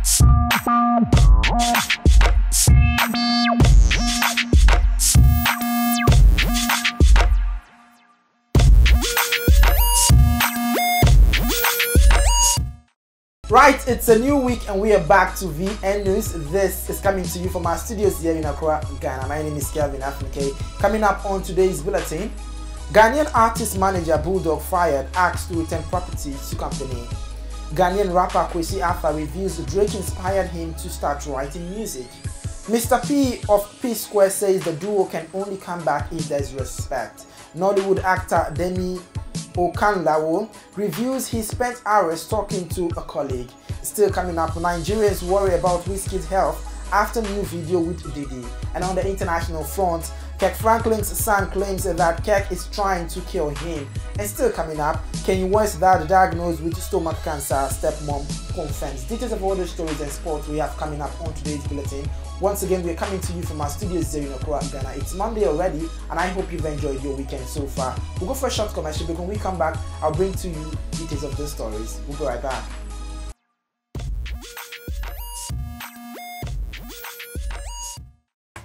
Right, it's a new week and we are back to VN News. This is coming to you from our studios here in Accra, Ghana. My name is Kelvin Afinike. Coming up on today's bulletin, Ghanaian artist manager BULLDOG fired, asked to return property to company. Ghanaian rapper KWESI reveals Drake inspired him to start writing music. Mr. P of P Square says the duo can only come back if there's respect. Nollywood actor DEYEMI OKANLAWON reviews he spent hours talking to a colleague. Still coming up, Nigerians worry about WIZKID'S health after new video with DIDDY. And on the international front, KIRK Franklin's son claims that KIRK is trying to kill him. And still coming up, Kanye West diagnosed with stomach cancer, stepmom confirms. Details of all the stories and sports we have coming up on today's bulletin. Once again, we are coming to you from our studios here in Accra, Ghana. It's Monday already, and I hope you've enjoyed your weekend so far. We'll go for a short commercial, but when we come back, I'll bring to you details of those stories. We'll be right back.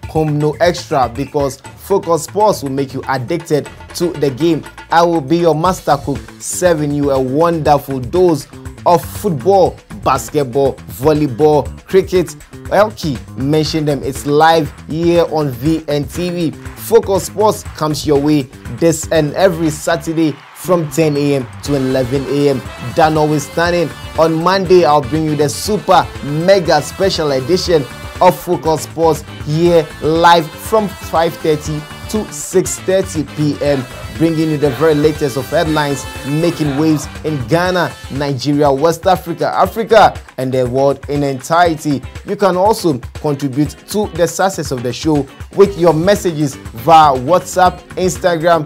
Home no extra, because Focus Sports will make you addicted to the game. I will be your master cook, serving you a wonderful dose of football, basketball, volleyball, cricket. Elkie mentioned them. It's live here on VNTV. Focus Sports comes your way this and every Saturday from 10 a.m. to 11 a.m. That notwithstanding, on Monday I'll bring you the super mega special edition of Focus Sports here live from 5:30 to 6:30 p.m. bringing you the very latest of headlines making waves in Ghana, Nigeria, West Africa, Africa, and the world in entirety. You can also contribute to the success of the show with your messages via WhatsApp, Instagram,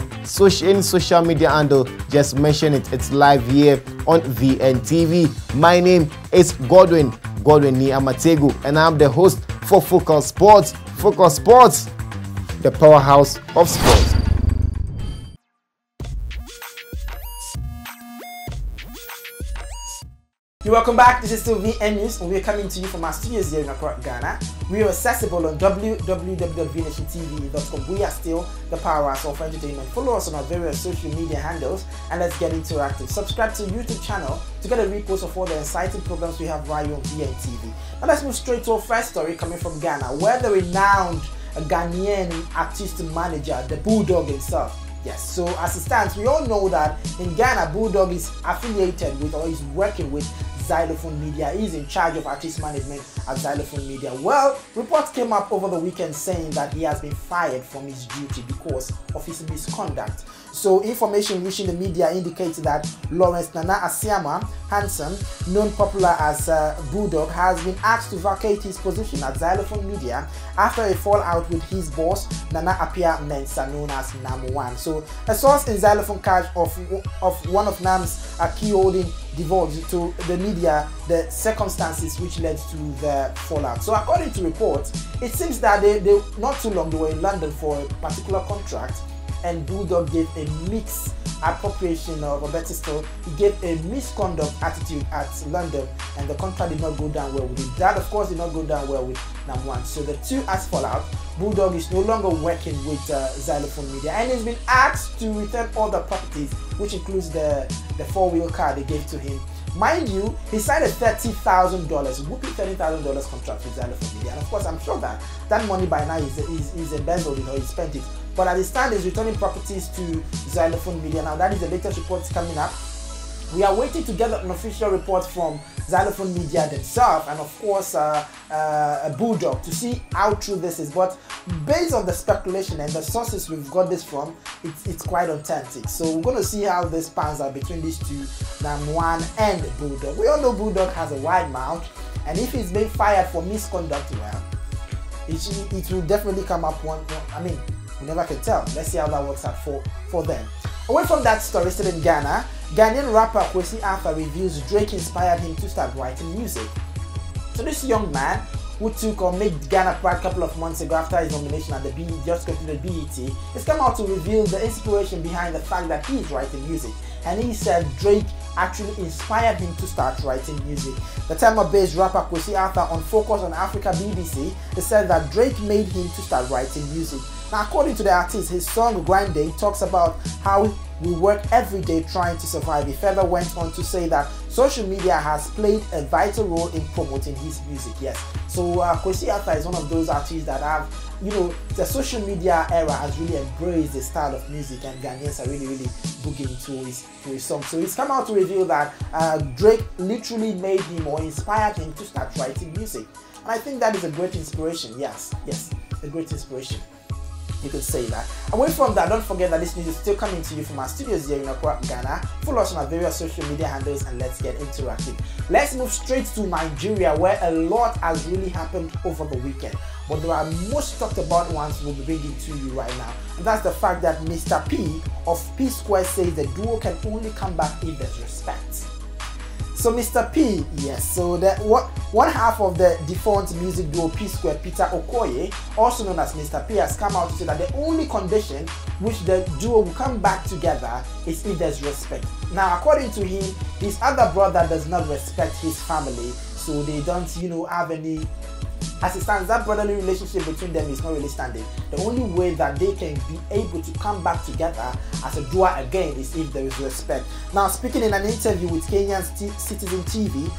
any social media handle. Just mention it. It's live here on VNTV. My name is Godwin Niamategu, and I'm the host for Focus Sports. Focus Sports, the powerhouse of sports. Welcome back. This is still VN News, and we are coming to you from our studios here in Accra, Ghana. We are accessible on www.vnationtv.com. We are still the powerhouse of entertainment. Follow us on our various social media handles, and let's get interactive. Subscribe to the YouTube channel to get a repost of all the exciting programs we have right on VNTV. Now let's move straight to our first story coming from Ghana, where the renowned Ghanaian artist manager, the BULLDOG himself. Yes, so as it stands, we all know that in Ghana, BULLDOG is affiliated with or is working with Xylophone Media. He's in charge of artist management at Xylophone Media. Well, reports came up over the weekend saying that he has been fired from his duty because of his misconduct. So information reaching the media indicates that Lawrence Nana Asiama Hansen, known popular as BULLDOG, has been asked to vacate his position at Xylophone Media after a fallout with his boss Nana Apia Mensah, known as Nam1. So a source in Xylophone cash of one of Nam's key holding divulged to the media the circumstances which led to the fallout. So according to reports, it seems that they not too long they were in London for a particular contract, and BULLDOG gave a mixed appropriation, or better still, he gave a misconduct attitude at London, and the contract did not go down well with him. That of course did not go down well with Nam1. So the two has fallout. BULLDOG is no longer working with Xylophone Media, and he's been asked to return all the properties, which includes the four-wheel car they gave to him. Mind you, he signed a $30,000, whooping $30,000 contract with Xylophone Media, and of course I'm sure that that money by now is embezzled or he spent it. But at this time, he's returning properties to Xylophone Media. Now that is the latest report coming up. We are waiting to get an official report from Xylophone Media themselves, and of course BULLDOG, to see how true this is. But based on the speculation and the sources we've got this from, it's quite authentic. So we're going to see how this pans out between these two, Nam1 and BULLDOG. We all know BULLDOG has a wide mouth, and if he's being fired for misconduct, well, it will definitely come up one. I mean, we never can tell. Let's see how that works out for them. Away from that story, still in Ghana, Ghanaian rapper KWESI reveals Drake inspired him to start writing music. So this young man, who took or made Ghana proud a couple of months ago after his nomination at the just completed BET, has come out to reveal the inspiration behind the fact that he is writing music. And he said Drake actually inspired him to start writing music. The Tema-based rapper KWESI on Focus on Africa BBC, he said that Drake made him to start writing music. Now, according to the artist, his song Grind Day talks about how we work every day trying to survive. He further went on to say that social media has played a vital role in promoting his music. Yes, so KWESI is one of those artists that have, you know, the social media era has really embraced the style of music, and Ghanaians are really boogieing to his song. So he's come out to reveal that Drake literally made him or inspired him to start writing music. And I think that is a great inspiration. Yes, a great inspiration. You could say that. Away from that, don't forget that this news is still coming to you from our studios here in Accra, Ghana. Follow us on our various social media handles and let's get interactive. Let's move straight to Nigeria, where a lot has really happened over the weekend. But there are most talked about ones we'll be bringing to you right now. And that's the fact that Mr. P of P-Square says the duo can only come back if there's respect. So Mr. P, yes, so one half of the defunct music duo P-Square, Peter Okoye, also known as Mr. P, has come out to say that the only condition which the duo will come back together is if there's respect. Now, according to him, his other brother does not respect his family, so they don't, you know, have any. As it stands, that brotherly relationship between them is not really standing. The only way that they can be able to come back together as a duo again is if there is respect. Now, speaking in an interview with Kenyan Citizen TV,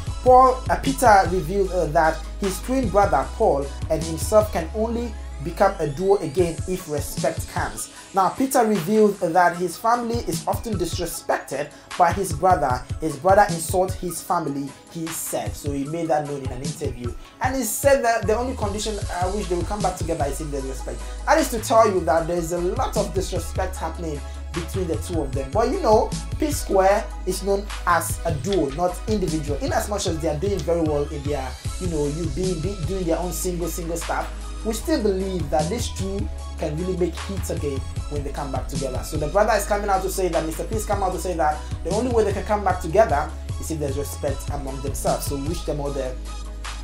Peter revealed that his twin brother Paul and himself can only become a duo again if respect comes. Now, Peter revealed that his family is often disrespected by his brother. His brother insults his family, he said. So he made that known in an interview. And he said that the only condition which they will come back together is if there's respect. That is to tell you that there's a lot of disrespect happening between the two of them. But you know, P-Square is known as a duo, not individual. In as much as they are doing very well in their, you know, doing their own single stuff, we still believe that these two can really make hits again when they come back together. So the brother is coming out to say that, Mr. P is coming out to say that the only way they can come back together is if there's respect among themselves. So wish them all the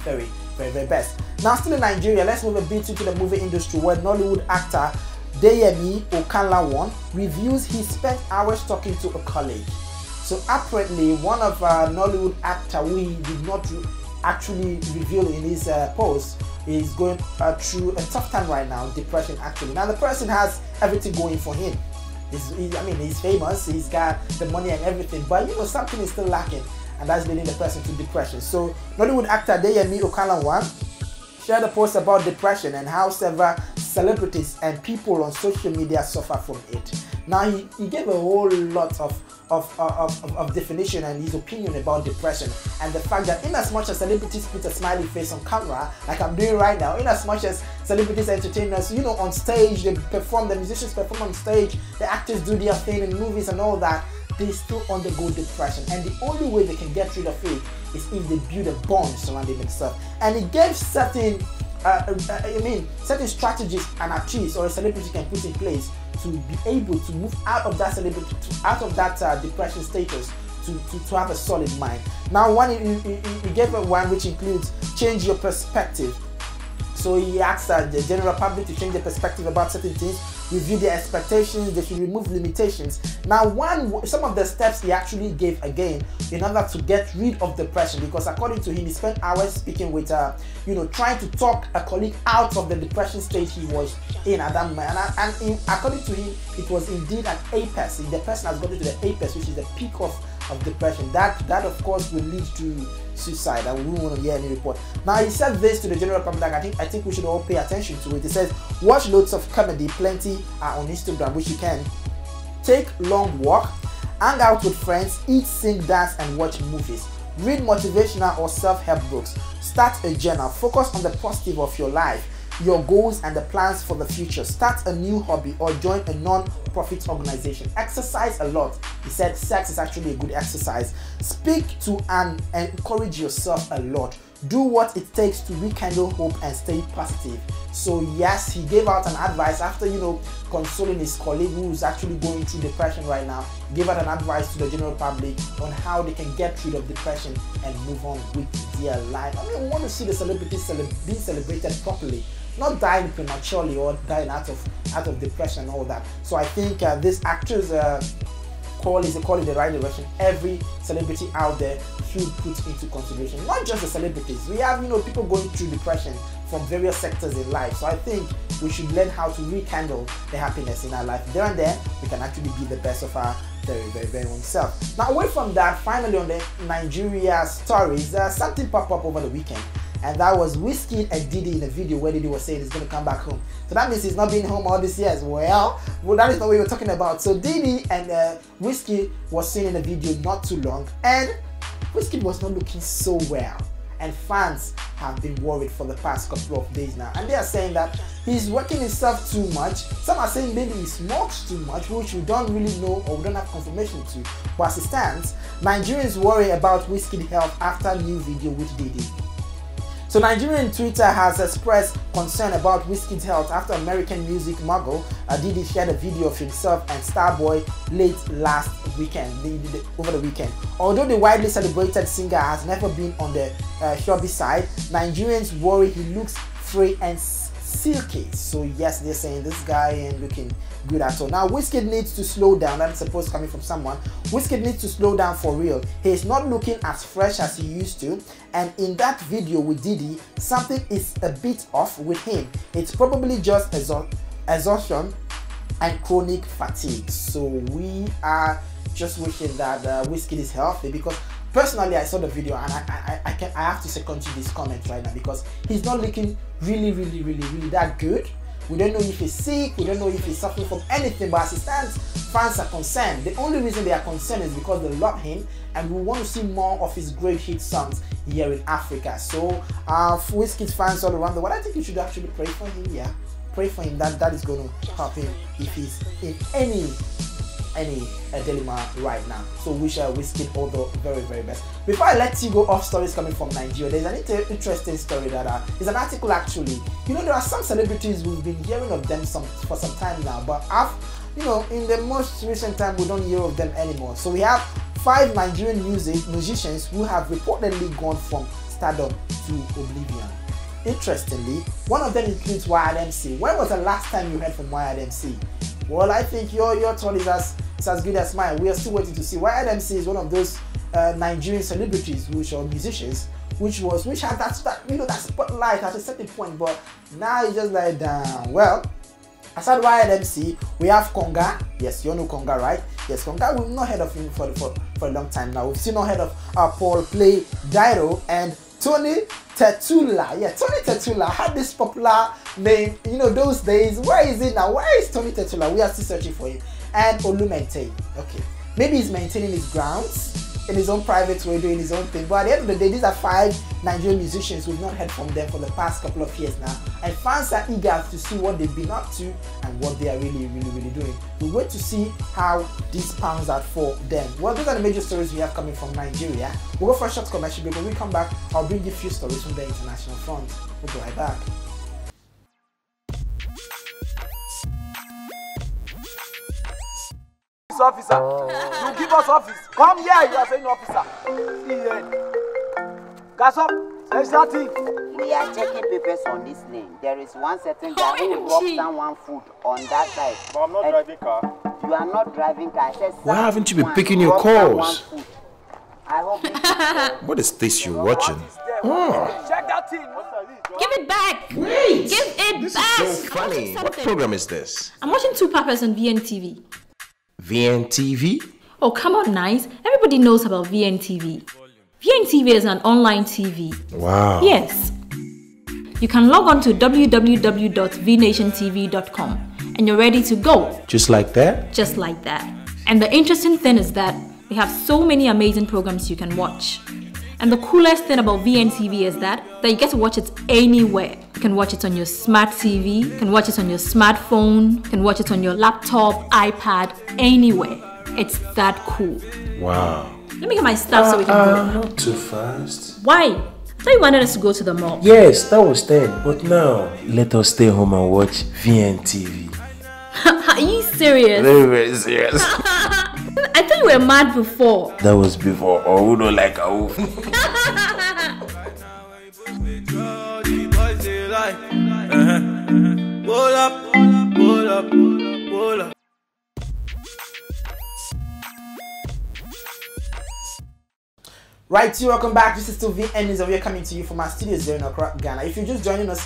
very best. Now, still in Nigeria, let's move a bit into the movie industry, where Nollywood actor DEYEMI OKANLAWON reveals he spent hours talking to a colleague. So apparently, one of Nollywood actor we did not actually reveal in his post is going through a tough time right now, depression actually. Now the person has everything going for him. He's famous, he's got the money and everything, but you know, something is still lacking, and that's leading the person to depression. So Nollywood actor DEYEMI OKANLAWON shared a post about depression and how several celebrities and people on social media suffer from it. Now he gave a whole lot of definition and his opinion about depression, and the fact that in as much as celebrities put a smiley face on camera, like I'm doing right now, in as much as celebrities entertain us, you know, on stage, they perform, the musicians perform on stage, the actors do their thing in movies and all that, they still undergo depression, and the only way they can get rid of it is if they build a bond surrounding themselves. And he gave certain certain strategies an artist or a celebrity can put in place to be able to move out of that depression status, to have a solid mind. Now, he gave one which includes change your perspective. So he asked the general public to change their perspective about certain things, review their expectations, they should remove limitations. Now, some of the steps he actually gave again in order to get rid of depression, because according to him, he spent hours speaking with, trying to talk a colleague out of the depression stage he was in at that moment. And according to him, it was indeed an apex. The person has gotten to the apex, which is the peak of depression. That of course will lead to suicide, and we won't want to hear any report. Now, he said this to the general public. I think we should all pay attention to it. He says, watch loads of comedy, plenty are on Instagram, which you can take long walk, hang out with friends, eat, sing, dance, and watch movies. Read motivational or self-help books. Start a journal. Focus on the positive of your life, your goals and the plans for the future. Start a new hobby or join a non-profit organization. Exercise a lot. He said sex is actually a good exercise. Speak to and encourage yourself a lot. Do what it takes to rekindle hope and stay positive. So yes, he gave out an advice after, consoling his colleague who is actually going through depression right now. He gave out an advice to the general public on how they can get rid of depression and move on with their life. We want to see the celebrities being celebrated properly, not dying prematurely or dying out of depression and all that. So I think these actors call is a call in the right direction. Every celebrity out there should put into consideration, not just the celebrities. We have, people going through depression from various sectors in life. So I think we should learn how to rekindle the happiness in our life. There and then, we can actually be the best of our very own self. Now, away from that, finally on the Nigeria stories, something popped up over the weekend. And that was WIZKID and DIDDY in a video where DIDDY was saying he's going to come back home. So that means he's not been home all these years. Well, that is not what we were talking about. So DIDDY and WIZKID was seen in a video not too long, and WIZKID was not looking so well. And fans have been worried for the past couple of days now. And they are saying that he's working himself too much. Some are saying maybe he smokes too much, which we don't really know or we don't have confirmation to. But as it stands, Nigerians worry about WIZKID's health after new video with DIDDY. So Nigerian Twitter has expressed concern about WIZKID's health after American music mogul DIDDY shared a video of himself and Starboy late last weekend, over the weekend. Although the widely celebrated singer has never been on the showbiz side, Nigerians worry he looks free and silky. So yes, they're saying this guy ain't looking good at all. Now WIZKID needs to slow down. That's supposed coming from someone. WIZKID needs to slow down for real. He's not looking as fresh as he used to, and in that video with DIDDY, something is a bit off with him. It's probably just exhaustion and chronic fatigue. So we are just wishing that WIZKID is healthy, because personally I saw the video and I have to second to this comment right now, because he's not looking really that good. We don't know if he's sick, we don't know if he's suffering from anything, but as it stands, fans are concerned. The only reason they are concerned is because they love him and we want to see more of his great hit songs here in Africa. So WIZKID fans all around the world, I think you should actually pray for him. Yeah, pray for him. That is going to help him if he's in any dilemma right now. So wish WIZKID all the very best. Before I let you go off stories coming from Nigeria, there's an interesting story that is an article actually. There are some celebrities we've been hearing of them for some time now, but in the most recent time we don't hear of them anymore. So we have 5 Nigerian musicians who have reportedly gone from stardom to oblivion. Interestingly, one of them includes YMC. When was the last time you heard from YMC? Well, I think your thought is as good as mine. We are still waiting to see. YMC is one of those Nigerian celebrities, or musicians, which had that spotlight at a certain point, but now it's just like down. Well, aside YMC, we have Konga. Yes, you all know Konga, right? Yes, Konga. We've not heard of him for a long time now. We've still not heard of Paul Play Dairo and Tony Tetula. Yeah, Tony Tetula had this popular name, those days. Where is it now? Where is Tony Tetula? We are still searching for him. And Olumente. Okay, maybe he's maintaining his grounds in his own private way, doing his own thing. But at the end of the day, these are 5 Nigerian musicians. We've not heard from them for the past couple of years now, and fans are eager to see what they've been up to and what they are really doing. We wait to see how this pans out for them. Well, those are the major stories we have coming from Nigeria. We'll go for a short commercial break. When we come back, I'll bring you a few stories from the international front. We'll be right back. Officer, you give us office. Come here, you are saying officer. See here. Gas up, there's nothing. We are checking papers on this lane. There is one certain guy who dropped someone food on that side. But I'm not driving car. You are not driving car. Why haven't you been picking your calls? I hope What is this you're watching? Check that thing. Give it back! Wait! Give it This back! is so funny. What program is this? I'm watching Two Papas on VNTV. VNTV? Oh, come on, nice. Everybody knows about VNTV. VNTV is an online TV. Wow. Yes. You can log on to www.vnationtv.com and you're ready to go. Just like that? Just like that. And the interesting thing is that we have so many amazing programs you can watch. And the coolest thing about VNTV is that you get to watch it anywhere. You can watch it on your smart TV, you can watch it on your smartphone, you can watch it on your laptop, iPad, anywhere. It's that cool. Wow. Let me get my stuff so we can go. Not too fast. Why? I thought you wanted us to go to the mall. Yes, that was then. But now, let us stay home and watch VNTV. Are you serious? Very serious. I thought you were mad before. That was before. Oh, we don't like a wolf. Right, so welcome back. This is still VN News, and we are coming to you from our studios here in Accra, Ghana. If you're just joining us,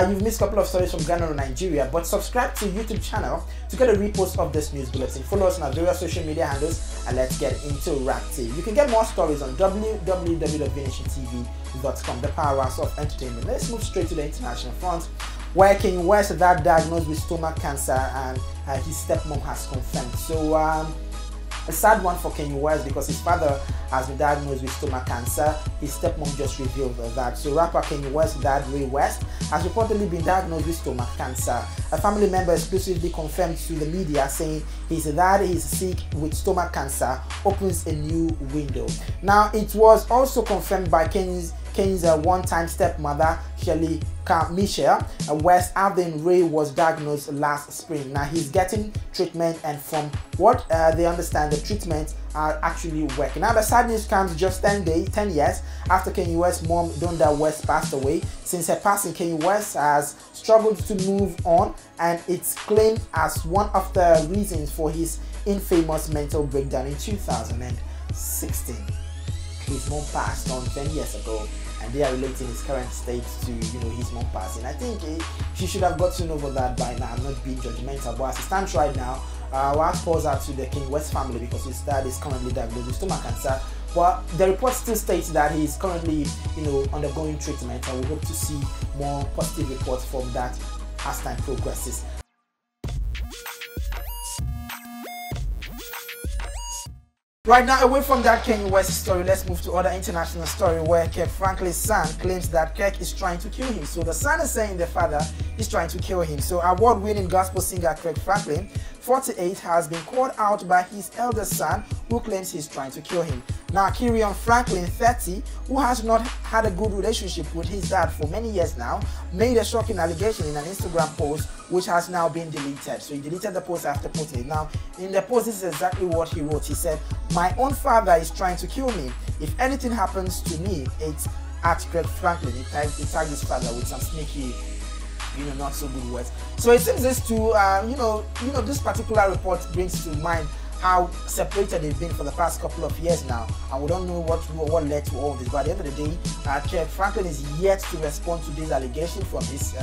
you've missed a couple of stories from Ghana or Nigeria, but subscribe to YouTube channel to get a repost of this news bulletin. Follow us on our various social media handles, and let's get interactive. You can get more stories on www.vnationtv.com, the powerhouse of entertainment. Let's move straight to the international front, where Kanye West is diagnosed with stomach cancer, and his stepmom has confirmed. So, a sad one for Kanye West because his father has been diagnosed with stomach cancer. His stepmom just revealed that. So rapper Kanye West's dad, Ray West, has reportedly been diagnosed with stomach cancer. A family member exclusively confirmed to the media, saying his dad is sick with stomach cancer, opens a new window. Now, it was also confirmed by Kanye's one-time stepmother, Shelly Michelle West, after Ray was diagnosed last spring. Now he's getting treatment, and from what they understand, the treatment are actually working. Now the sad news comes just 10 years after Kanye West's mom, Donda West, passed away. Since her passing, Kanye West has struggled to move on, and it's claimed as one of the reasons for his infamous mental breakdown in 2016. His mom passed on 10 years ago, and they are relating his current state to, his mom passing. I think she should have gotten over that by now. I'm not being judgmental, but as it stands right now, our pause out to the Kanye West family because his dad is currently diagnosed with stomach cancer. But the report still states that he's currently, undergoing treatment, and we hope to see more positive reports from that as time progresses. Right now, away from that Kanye West story, let's move to other international story where KIRK Franklin's son claims that KIRK is trying to kill him. So the son is saying the father is trying to kill him. So award-winning gospel singer KIRK Franklin, 48, has been called out by his elder son, who claims he's trying to kill him. Now, Kyrion Franklin, 30, who has not had a good relationship with his dad for many years now, made a shocking allegation in an Instagram post, which has now been deleted. So he deleted the post after posting it. Now, in the post, this is exactly what he wrote. He said, "My own father is trying to kill me. If anything happens to me, it's at KIRK Franklin." He tagged his father with some sneaky, not so good words. So it seems this to, this particular report brings to mind how separated they've been for the past couple of years now, and we don't know what led to all this. But at the end of the day, KIRK Franklin is yet to respond to this allegation from his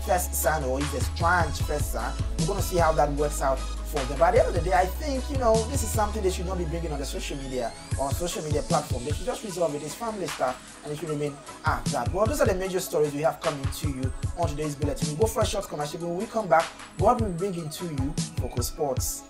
first son, or his estranged first son. We're going to see how that works out for them. But at the end of the day, I think this is something they should not be bringing on the social media or social media platform. They should just resolve it. It's family stuff, and it should remain at that. Well, those are the major stories we have coming to you on today's bulletin. We'll go for a short commercial. When we come back, what will bring into you Focus Sports.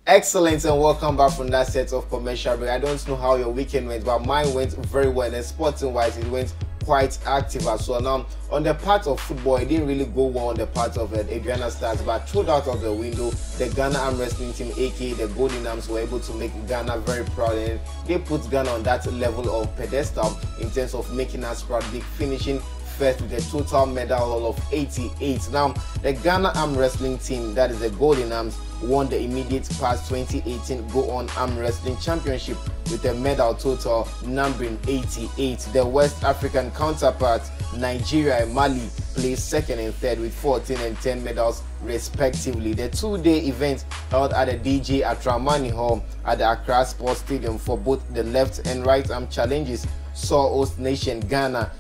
Excellent, and welcome back from that set of commercial break. I don't know how your weekend went, but mine went very well, and sporting wise it went quite active as well. Now, on the part of football, it didn't really go well on the part of Adriana Stars, but thrown out of the window, the Ghana Arm Wrestling team, aka the Golden Arms, were able to make Ghana very proud, and they put Ghana on that level of pedestal in terms of making us proud, finishing first with a total medal haul of 88. Now, the Ghana Arm Wrestling team, that is the Golden Arms, won the immediate past 2018 Go On Arm Wrestling Championship with a medal total numbering 88. The West African counterpart, Nigeria and Mali, placed second and third with 14 and 10 medals respectively. The two-day event held at the DJ Atramani Hall at the Accra Sports Stadium for both the left and right arm challenges saw host nation Ghana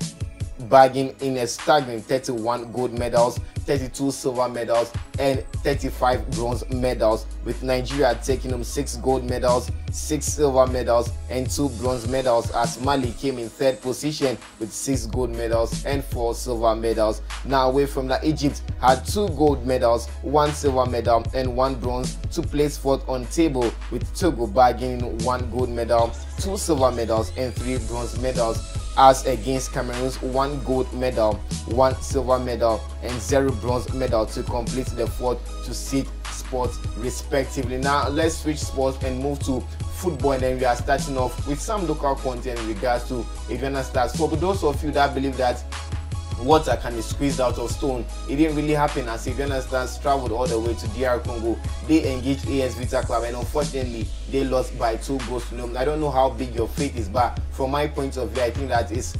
bagging in a staggering 31 gold medals, 32 silver medals, and 35 bronze medals, with Nigeria taking home 6 gold medals, 6 silver medals, and 2 bronze medals, as Mali came in third position with 6 gold medals and 4 silver medals. Now, away from that, Egypt had 2 gold medals, 1 silver medal, and 1 bronze to place fourth on table, with Togo bagging 1 gold medal, 2 silver medals, and 3 bronze medals. as against Cameroon's 1 gold medal, 1 silver medal, and 0 bronze medal to complete the 4th to 6th spots respectively. Now let's switch sports and move to football, and then we are starting off with some local content in regards to Nigerian stars. For those of you that believe that water can be squeezed out of stone, it didn't really happen, as Nigerian stars traveled all the way to DR Congo. They engaged AS Vita Club and unfortunately they lost by 2 goals to 0. I don't know how big your faith is, but from my point of view, I think that it's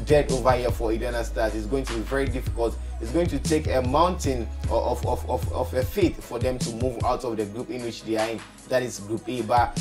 dead over here for Nigerian stars. It's going to be very difficult. It's going to take a mountain of a faith for them to move out of the group in which they are in. That is Group A. But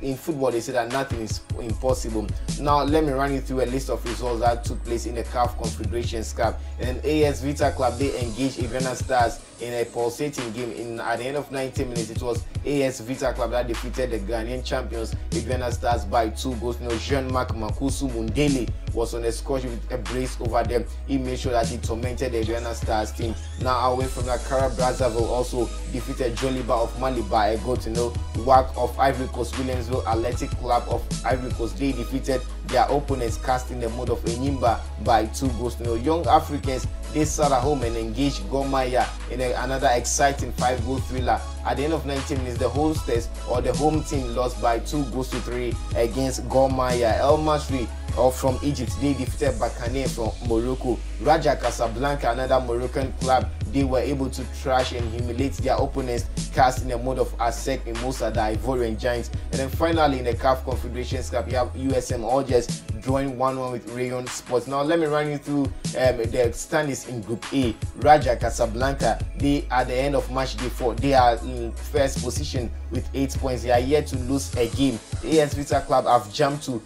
in football, they say that nothing is impossible. Now, let me run you through a list of results that took place in the CAF Confederations Cup. And AS Vita Club, they engaged Nigerian stars in a pulsating game. At the end of 90 minutes, it was AS Vita Club that defeated the Ghanaian champions, Nigerian stars, by 2 goals. Jean-Marc Makusu Mundele was on the score sheet with a brace over them. He made sure that he tormented the Nigerian stars team. Now away from that, Kara Brazzaville also defeated Joliba of Mali by a goal to 0. WAC of Ivory Coast, Williamsville Athletic Club of Ivory Coast, they defeated their opponents, casting the mode of Enyimba by 2 goals to 0. Young Africans, they sat at home and engaged GHANAIAN in another exciting 5-goal thriller. At the end of 90 minutes, the hostess or the home team lost by 2 goals to 3 against GHANAIAN. El Masri from Egypt, they defeated Bakane from Morocco. Raja Casablanca, another Moroccan club, they were able to trash and humiliate their opponents, cast in the mode of ASEC in Moussa, the Ivorian Giants. And then finally in the CAF Confederations Cup, you have USM Algiers drawing 1-1 with Rayon Sports. Now let me run you through the standings in Group A. Raja Casablanca, they at the end of match day 4, they are in first position with 8 points. They are yet to lose a game. The AS Vita Club have jumped to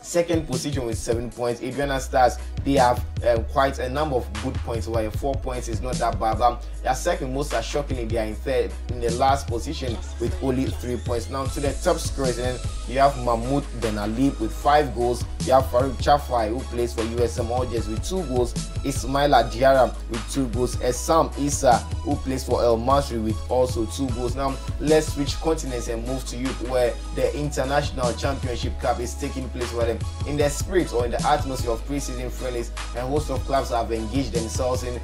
second position with 7 points. Nigerian stars, they have quite a number of good points, while 4 points is not that bad. But their second most are shockingly, they are in third, in the last position with only 3 points. Now to the top scorers, and you have Mahmoud Ben Ali with 5 goals. You have Farouk Chafai, who plays for USM Algiers, with 2 goals. Ismaila Diarra with 2 goals. Essam Issa, who plays for El Masri, with also 2 goals. Now let's switch continents and move to Europe, where the International Championship Cup is taking place, where in the spirit or in the atmosphere of pre-season friendlies, a host of clubs have engaged themselves in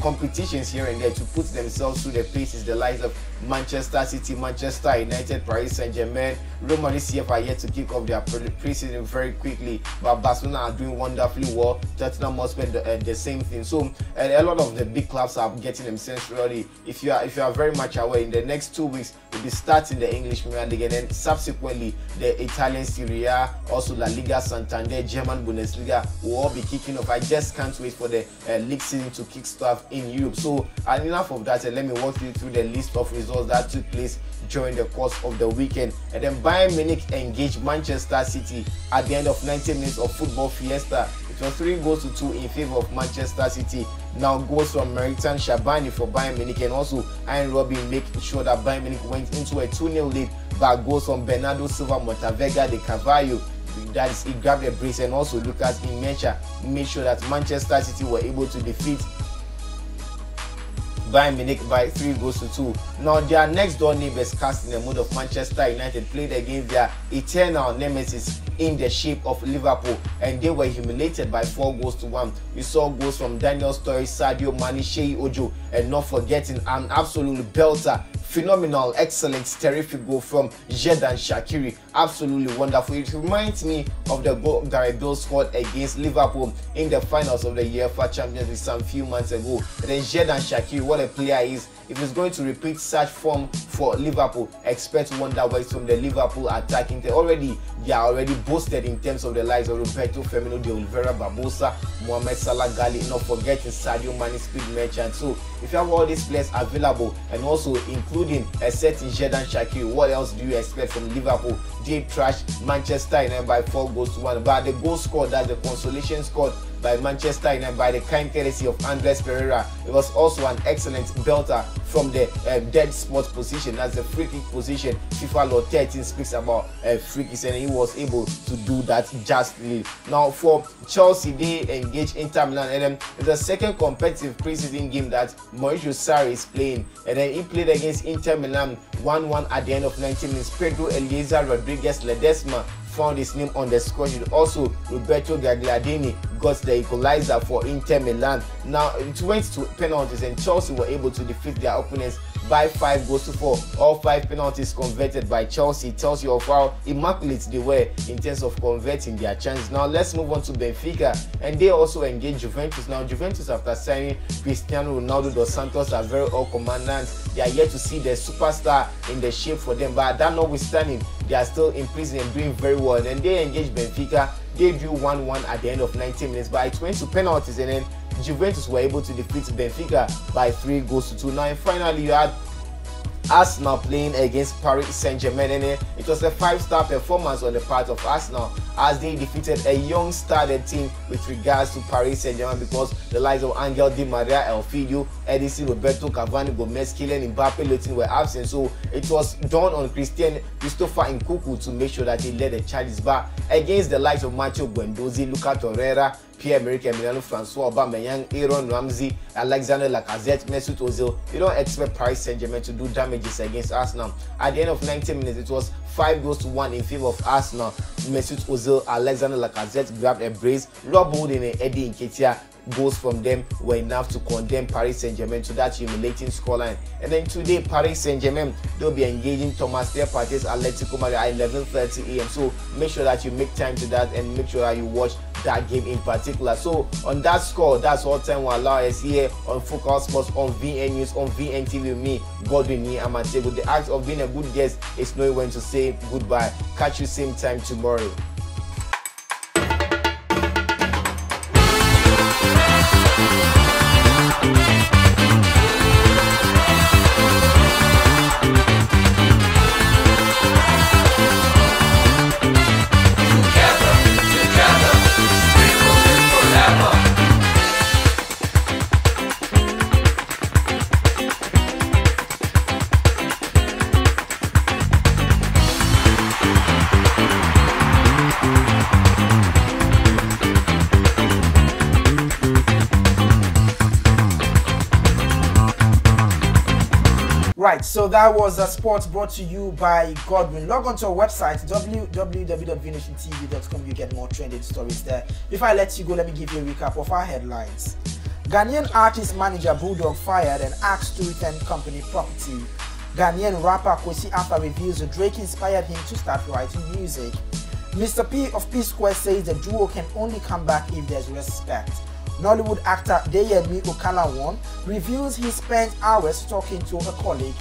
competitions here and there to put themselves through the paces. The likes of Manchester City, Manchester United, Paris Saint-Germain, Roma CF are yet to kick off their pre-season very quickly, but Barcelona are doing wonderfully well. Tottenham must spend the same thing. So a lot of the big clubs are getting themselves ready. If you are very much aware, in the next 2 weeks we'll be starting the English Premier League, and then subsequently the Italian Serie A, also La Liga Santander, German Bundesliga will all be kicking off. I just can't wait for the league season to kickstart in Europe. So enough of that, let me walk you through the list of results that took place during the course of the weekend. And then Bayern Munich engaged Manchester City at the end of 90 minutes of football fiesta. It was 3 goals to 2 in favor of Manchester City. Now goals from Meritan Shabani for Bayern Munich, and also Ian Robin making sure that Bayern Munich went into a 2-0 lead, but goals from Bernardo Silva, Montavega de Carvalho, that is, he grabbed a brace, and also Lucas Imecha made sure that Manchester City were able to defeat Bayern Munich by 3 goals to 2. Now their next door neighbors, cast in the mood of Manchester United, played against their eternal nemesis in the shape of Liverpool, and they were humiliated by 4 goals to 1. We saw goals from Daniel Sturridge, Sadio Mane, Sheyi Ojo, and not forgetting an absolute belter, phenomenal, excellent, terrific goal from Xherdan Shaqiri. Absolutely wonderful. It reminds me of the goal Gareth Bale scored against Liverpool in the finals of the UEFA Champions League some few months ago. And then Xherdan Shaqiri, what a player he is. If he's going to repeat such form for Liverpool, expect wonderworks from the Liverpool attacking. They are already boasted in terms of the likes of Roberto Firmino, De Oliveira, Barbosa, Mohamed Salah, Gali, not forgetting Sadio Mane, speed merchant. So if you have all these players available, and also including a certain Xherdan Shaqiri, what else do you expect from Liverpool? They trashed Manchester United by 4 goals to 1. But the goal scored, that's the consolation scored by Manchester United by the kind courtesy of Andres Pereira. It was also an excellent belter from the dead spot position. That's the free kick position. FIFA Law 13 speaks about free kicks, and he was able to do that justly. Now for Chelsea, they engaged Inter Milan, and then it's the second competitive preseason game that Mauricio Sarri is playing, and then he played against Inter Milan 1-1 at the end of 90 minutes. Pedro Eliezer Rodriguez Ledesma found his name on the score sheet. Also, Roberto Gagliardini got the equalizer for Inter Milan. Now it went to penalties and Chelsea were able to defeat their opponents by 5-4. All 5 penalties converted by Chelsea. It tells you of how immaculate they were in terms of converting their chances. Now let's move on to Benfica, and they also engage Juventus. Now Juventus, after signing Cristiano Ronaldo dos Santos, are very all commandant. They are yet to see the superstar in the shape for them, but that notwithstanding, they are still in prison and doing very well. And they engage Benfica. They drew 1-1 at the end of 90 minutes, but it went to penalties, and then Juventus were able to defeat Benfica by 3-2. Now, and finally, you had Arsenal playing against Paris Saint-Germain, and it was a 5-star performance on the part of Arsenal as they defeated a young started team with regards to Paris Saint-Germain, because the likes of Angel Di Maria, Elfidio, Edison, Roberto, Cavani, Gomez, Kylian Mbappe, Lutin were absent. So it was done on Christopher Nkunku to make sure that he led the charges back against the likes of Matteo Guendouzi, Luca Torreira, Pierre-Emerick Emiliano, Francois Aubameyang, Aaron Ramsey, Alexander Lacazette, Mesut Ozil. You don't expect Paris Saint-Germain to do damages against Arsenal. At the end of 90 minutes, it was 5-1 in favor of Arsenal. Mesut Ozil, Alexander Lacazette grabbed a brace. Rob Holding and Eddie Nketiah goals from them were enough to condemn Paris Saint-Germain to that humiliating scoreline. And then today, Paris Saint-Germain, they'll be engaging Thomas Partey's Atletico Madrid at 11:30 a.m. So make sure that you make time to that and make sure that you watch that game in particular. So on that score, that's all time will allow us here on Focal Sports on VN News on VN TV with me, Godwin Amate. With the act of being a good guest, it's knowing when to say goodbye. Catch you same time tomorrow. Right, so that was a sports brought to you by Godwin. Log on to our website www.vnationtv.com. You get more trending stories there. Before I let you go, let me give you a recap of our headlines. Ghanaian artist manager BULLDOG fired and asked to return company property. Ghanaian rapper KWESI after reveals Drake inspired him to start writing music. Mr. P of P-Square says the duo can only come back if there's respect. Nollywood actor DEYEMI OKANLAWON reveals he spent hours talking to a colleague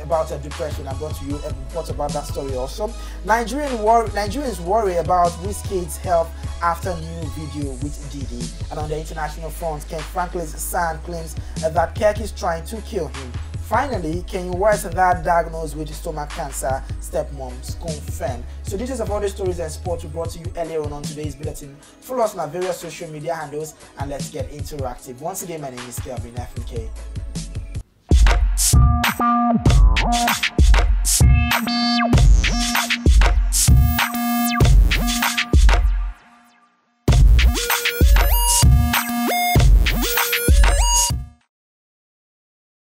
about a depression. I brought to you a report about that story also. Nigerians worry about WIZKID'S health after new video with DIDDY. And on the international front, Ken Franklin's son claims that KIRK is trying to kill him. Finally, Kanye West that diagnosed with stomach cancer, stepmoms confirmed. So details of all the stories and sports we brought to you earlier on today's bulletin. Follow us on our various social media handles and let's get interactive. Once again, my name is Kelvin FK.